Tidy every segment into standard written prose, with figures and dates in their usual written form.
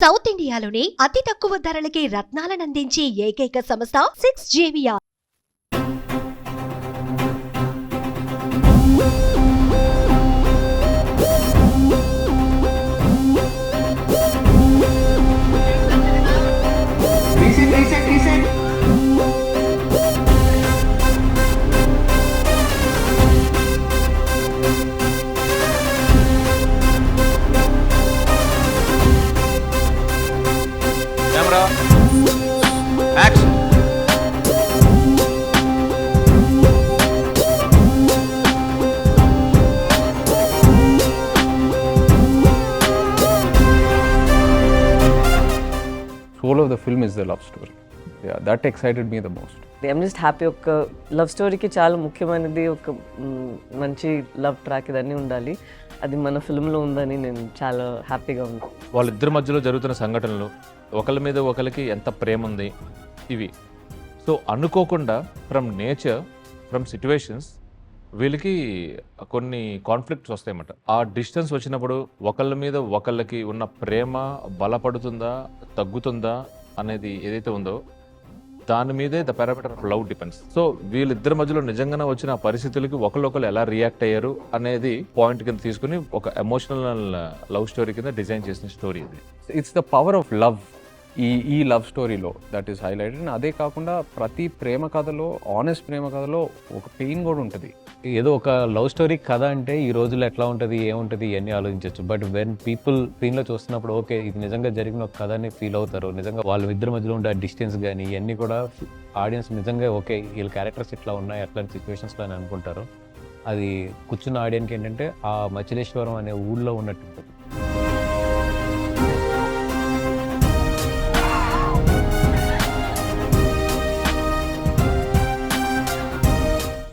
South ఇండియాలోని అతి తక్కువ ధరలకి రత్నాలనందించే ఏకైక సంస్థ 6JVR. Camera, action. Soul of the film is the love story. Yeah, that excited me the most. I'm just happy. ఒక love స్టోరీకి చాలా ముఖ్యమైనది ఒక మంచి లవ్ ట్రాక్ ఇదన్నీ ఉండాలి. అది మన ఫిల్మ్లో ఉందని నేను చాలా హ్యాపీగా ఉన్నాను. వాళ్ళిద్దరి మధ్యలో జరుగుతున్న సంఘటనలు, ఒకరి మీద ఒకరికి ఎంత ప్రేమ ఉంది, ఇవి సో అనుకోకుండా ఫ్రమ్ నేచర్, ఫ్రమ్ సిచ్యువేషన్స్ వీళ్ళకి కొన్ని కాన్ఫ్లిక్ట్స్ వస్తాయన్నమాట. ఆ డిస్టెన్స్ వచ్చినప్పుడు ఒకళ్ళ మీద ఒకళ్ళకి ఉన్న ప్రేమ బలపడుతుందా తగ్గుతుందా అనేది ఏదైతే ఉందో దాని మీదే the parameter of love depends. So వీళ్ళిద్దరి మధ్యలో నిజంగానే వచ్చిన పరిస్థితులకి ఒకళ్ళొకళ్ళు ఎలా రియాక్ట్ అయ్యారు అనేది పాయింట్ కింద తీసుకుని ఒక ఎమోషనల్ లవ్ స్టోరీ కింద డిజైన్ చేసిన స్టోరీ ఇది. It's the power of love ఈ లవ్ స్టోరీలో దట్ ఈస్ హైలైటెడ్. అదే కాకుండా ప్రతి ప్రేమ కథలో, ఆనెస్ట్ ప్రేమ కథలో ఒక పెయిన్ కూడా ఉంటుంది. ఏదో ఒక లవ్ స్టోరీ కథ అంటే ఈ రోజుల్లో ఎట్లా ఉంటుంది, ఏముంటుంది ఇవన్నీ ఆలోచించవచ్చు. బట్ వెన్ పీపుల్ స్క్రీన్లో చూస్తున్నప్పుడు ఓకే ఇది నిజంగా జరిగిన ఒక కథ అని ఫీల్ అవుతారు. నిజంగా వాళ్ళ ఇద్దరి మధ్యలో ఉండే డిస్టెన్స్ కానీ ఇవన్నీ కూడా ఆడియన్స్ నిజంగా ఓకే వీళ్ళ క్యారెక్టర్స్ ఇట్లా ఉన్నాయి అట్లాంటి సిచ్యువేషన్స్లో అని అనుకుంటారు. అది కూర్చున్న ఆడియన్కి ఏంటంటే ఆ మచిలేశ్వరం అనే ఊళ్ళో ఉన్నట్టు ఉంటుంది.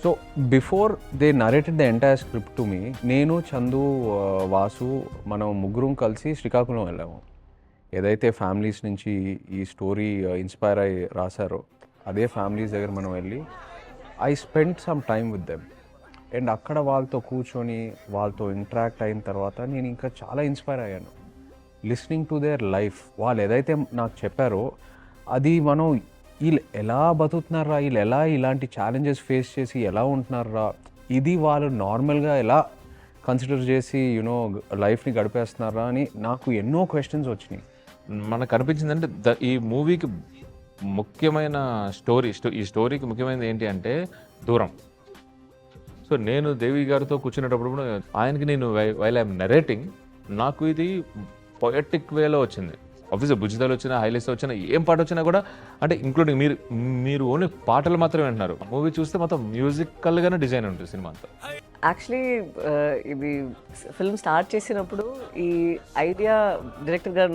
So before they narrated the entire script to me, నేను చందు, వాసు మనం ముగ్గురం కలిసి శ్రీకాకుళం వెళ్ళాము. ఏదైతే ఫ్యామిలీస్ నుంచి ఈ స్టోరీ ఇన్స్పైర్ అయ్యి రాశారో అదే ఫ్యామిలీస్ దగ్గర మనం వెళ్ళి I spend some time with them. And అక్కడ వాళ్ళతో కూర్చొని వాళ్ళతో ఇంటరాక్ట్ అయిన తర్వాత నేను ఇంకా చాలా ఇన్స్పైర్ అయ్యాను. లిస్నింగ్ టు దేర్ లైఫ్, వాళ్ళు ఏదైతే నాకు చెప్పారో అది మనం వీళ్ళు ఎలా బతుకుతున్నారా, వీళ్ళు ఎలా ఇలాంటి ఛాలెంజెస్ ఫేస్ చేసి ఎలా ఉంటున్నారా, ఇది వాళ్ళు నార్మల్గా ఎలా కన్సిడర్ చేసి యూనో లైఫ్ని గడిపేస్తున్నారా అని నాకు ఎన్నో క్వశ్చన్స్ వచ్చినాయి. మనకు అనిపించిందంటే ఈ మూవీకి ముఖ్యమైన ఈ స్టోరీకి ముఖ్యమైనది ఏంటి అంటే దూరం. సో నేను దేవి గారితో కూర్చునేటప్పుడు కూడా ఆయనకి నేను వైల్ ఐఎమ్ నరేటింగ్ నాకు ఇది పొయటిక్ వేలో వచ్చింది. ఆఫీస్లో బుజ్జిదాలు వచ్చినా, హైలైట్స్ వచ్చినా, ఏం పాట వచ్చినా కూడా అంటే ఇంక్లూడింగ్ మీరు ఓన్లీ పాటలు మాత్రమే వింటున్నారు. మూవీ చూస్తే మొత్తం మ్యూజికల్గానే డిజైన్ ఉంటుంది సినిమా అంతా. యాక్చువల్లీ ఇది ఫిల్మ్ స్టార్ట్ చేసినప్పుడు ఈ ఐడియా డైరెక్టర్ గారు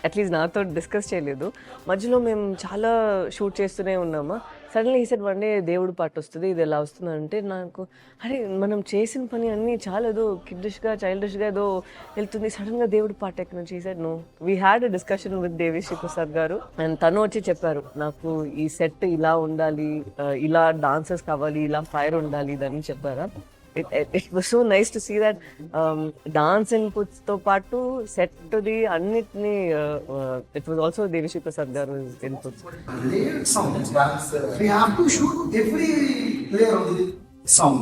అట్లీస్ట్ నాతో డిస్కస్ చేయలేదు. మధ్యలో మేము చాలా షూట్ చేస్తూనే ఉన్నామా. సడన్లీ ఈ సెట్ వన్ డే దేవుడు పాట వస్తుంది, ఇది ఎలా వస్తుందంటే నాకు అరే మనం చేసిన పని అన్నీ చాలా ఏదో కిడ్డిష్గా చైల్డిష్గా ఏదో వెళ్తుంది, సడన్గా దేవుడు పాట ఎక్కడి నుంచి ఈ set. No, we had a discussion with Devi Sri Prasad గారు అండ్ తను వచ్చి చెప్పారు నాకు ఈ సెట్ ఇలా ఉండాలి, ఇలా డాన్సర్స్ కావాలి, ఇలా ఫైర్ ఉండాలి ఇదని చెప్పారా. It was so nice to see that dance inputs తో పాటు సెట్ ది అన్నిటిని it was also Devishi Prasad garu's inputs. Layered sound dance. We have to shoot every layer of the sound.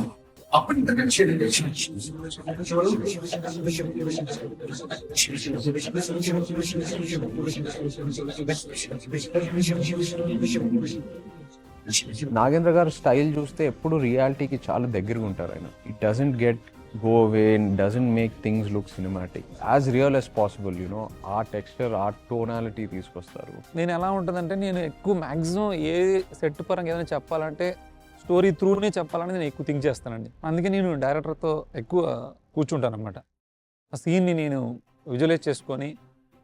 Up and down Nagendra గారు style చూస్తే ఎప్పుడు రియాలిటీకి చాలా దగ్గరగా ఉంటారు ఆయన. It doesn't get go away and doesn't make things look cinematic, as real as possible. You know ఆ texture, ఆ టోనాలిటీ తీసుకొస్తారు. నేను ఎలా ఉంటుందంటే నేను ఎక్కువ మ్యాక్సిమం ఏ సెట్ పరంగా ఏదైనా చెప్పాలంటే స్టోరీ త్రూనే చెప్పాలని నేను ఎక్కువ థింక్ చేస్తానండి. అందుకే నేను డైరెక్టర్తో ఎక్కువ కూర్చుంటాను అనమాట. ఆ సీన్ని నేను విజువలైజ్ చేసుకొని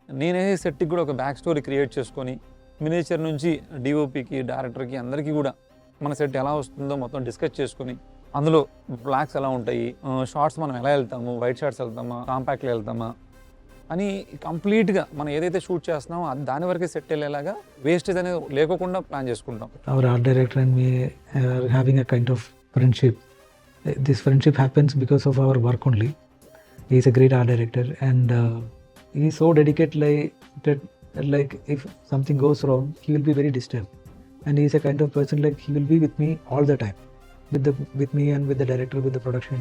నేనే సెట్కి కూడా ఒక బ్యాక్ స్టోరీ క్రియేట్ చేసుకొని మినేచర్ నుంచి డిఓపికి, డైరెక్టర్కి అందరికీ కూడా మన సెట్ ఎలా వస్తుందో మొత్తం డిస్కస్ చేసుకొని అందులో బ్లాక్స్ ఎలా ఉంటాయి, షార్ట్స్ మనం ఎలా వెళ్తాము, వైట్ షార్ట్స్ వెళ్తామా, కాంపాక్ట్లో వెళ్తామా అని కంప్లీట్గా మనం ఏదైతే షూట్ చేస్తున్నామో అది దాని వరకే సెట్ వెళ్ళేలాగా వేస్టేజ్ అనేది లేకోకుండా ప్లాన్ చేసుకుంటాం. Our art director and me are having a kind of friendship. This friendship happens because of our work only. He is a great art director and he's so dedicated, like if something goes wrong, he will be very disturbed, and he's a kind of person like he will be with me all the time, with me and with the director, with the production.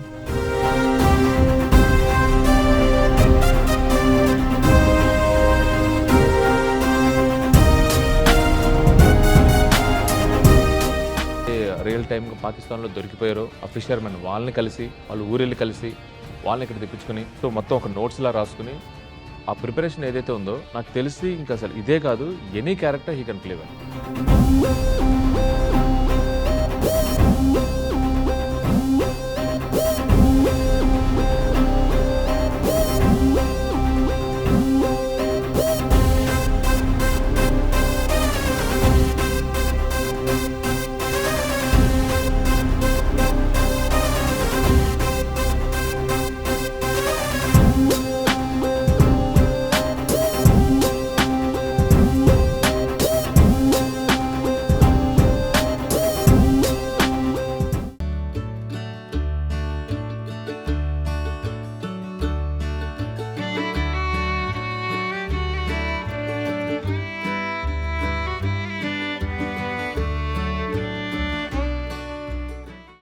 Real టైంగా పాకిస్తాన్లో దొరికిపోయారో ఆ fishermen వాళ్ళని కలిసి వాళ్ళు ఊరెళ్ళి కలిసి వాళ్ళని ఇక్కడ తెప్పించుకొని సో మొత్తం ఒక నోట్స్లా రాసుకుని ఆ ప్రిపరేషన్ ఏదైతే ఉందో నాకు తెలిసి ఇంకా అసలు ఇదే కాదు any character he can play well.